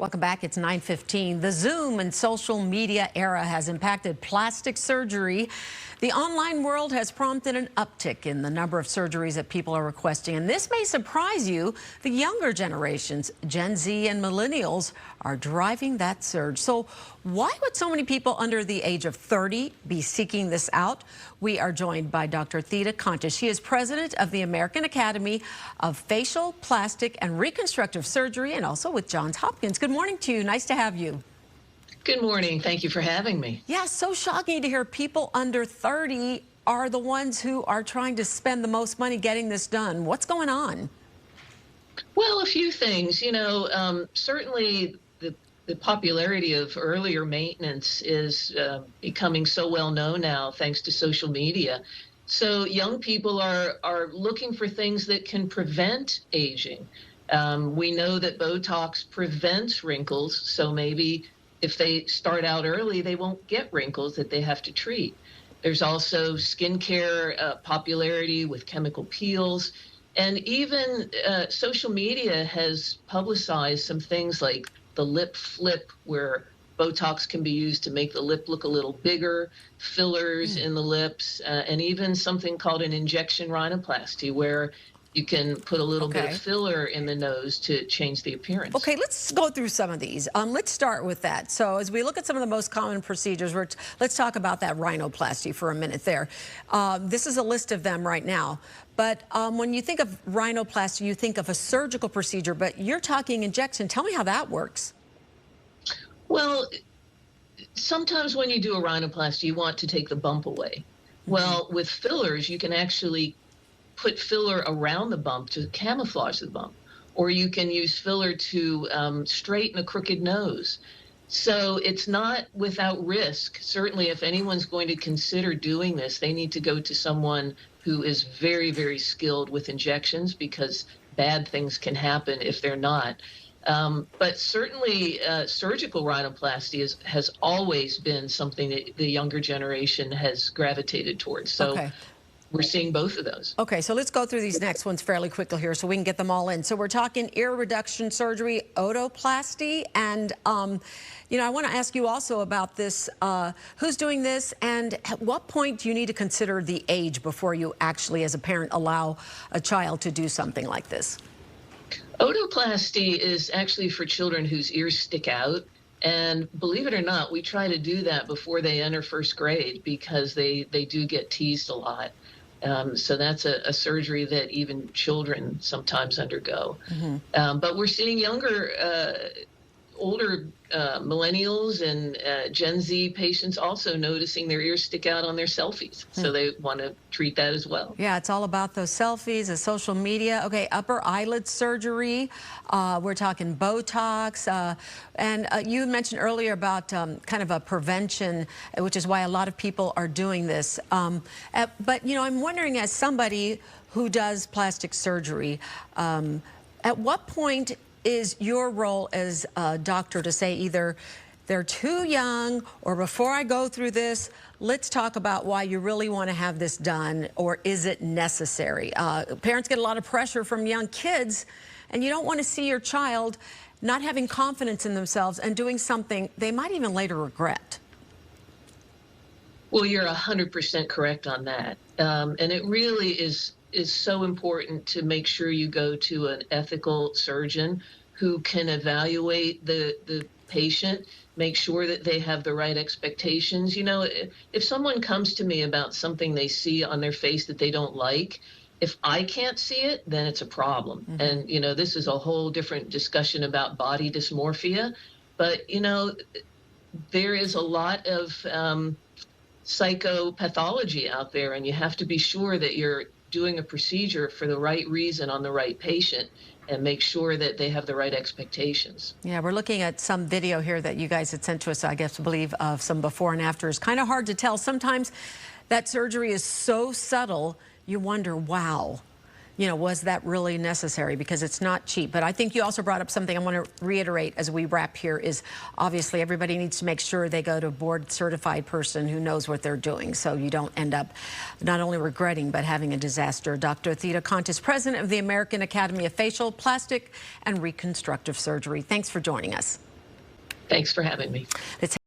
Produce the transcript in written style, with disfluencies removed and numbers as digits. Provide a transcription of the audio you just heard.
Welcome back. It's 9:15. The Zoom and social media era has impacted plastic surgery. The online world has prompted an uptick in the number of surgeries that people are requesting. And this may surprise you. The younger generations, Gen Z and millennials, are driving that surge. So why would so many people under the age of 30 be seeking this out? We are joined by Dr. Theda Contis. She is president of the American Academy of Facial, Plastic, and Reconstructive Surgery, and also with Johns Hopkins. Good morning to you. Nice to have you. Good morning. Thank you for having me. Yeah, so shocking to hear people under 30 are the ones who are trying to spend the most money getting this done. What's going on? Well, a few things. Certainly the popularity of earlier maintenance is becoming so well known now thanks to social media. So young people are looking for things that can prevent aging. We know that Botox prevents wrinkles, so maybe if they start out early, they won't get wrinkles that they have to treat. There's also skincare popularity with chemical peels. And even social media has publicized some things like the lip flip, where Botox can be used to make the lip look a little bigger, fillers in the lips, and even something called an injection rhinoplasty, where you can put a little bit of filler in the nose to change the appearance. Okay, let's go through some of these. Let's start with that. So as we look at some of the most common procedures, let's talk about that rhinoplasty for a minute there. This is a list of them right now. But when you think of rhinoplasty, you think of a surgical procedure, but you're talking injection. Tell me how that works. Well, sometimes when you do a rhinoplasty, you want to take the bump away. Well, with fillers, you can actually put filler around the bump to camouflage the bump, or you can use filler to straighten a crooked nose. So it's not without risk. Certainly, if anyone's going to consider doing this, they need to go to someone who is very, very skilled with injections, because bad things can happen if they're not. But certainly, surgical rhinoplasty has always been something that the younger generation has gravitated towards. So we're seeing both of those. Okay, so let's go through these next ones fairly quickly here so we can get them all in. So we're talking ear reduction surgery, otoplasty, and I want to ask you also about this. Who's doing this, and at what point do you need to consider the age before you actually, as a parent, allow a child to do something like this? Otoplasty is actually for children whose ears stick out. And believe it or not, we try to do that before they enter first grade, because they do get teased a lot. So that's a surgery that even children sometimes undergo. But we're seeing older millennials and Gen Z patients also noticing their ears stick out on their selfies. So they want to treat that as well. Yeah, it's all about those selfies, the social media. Okay, upper eyelid surgery. We're talking Botox. And you mentioned earlier about kind of a prevention, which is why a lot of people are doing this. But, I'm wondering, as somebody who does plastic surgery, at what point is your role as a doctor to say either they're too young, or before I go through this, let's talk about why you really want to have this done, or is it necessary? Parents get a lot of pressure from young kids, and you don't want to see your child not having confidence in themselves and doing something they might even later regret. Well, you're 100% correct on that. And it really is so important to make sure you go to an ethical surgeon who can evaluate the patient, make sure that they have the right expectations. If someone comes to me about something they see on their face that they don't like, if I can't see it, then it's a problem. And, this is a whole different discussion about body dysmorphia. But, there is a lot of psychopathology out there, and you have to be sure that you're doing a procedure for the right reason on the right patient, and make sure that they have the right expectations. Yeah, we're looking at some video here that you guys had sent to us, I guess, I believe, of some before and after. It's kind of hard to tell. Sometimes that surgery is so subtle, you wonder, wow, was that really necessary? Because it's not cheap. But I think you also brought up something I want to reiterate as we wrap here is, obviously, everybody needs to make sure they go to a board-certified person who knows what they're doing, so you don't end up not only regretting but having a disaster. Dr. Theda Contis, president of the American Academy of Facial, Plastic, and Reconstructive Surgery. Thanks for joining us. Thanks for having me. It's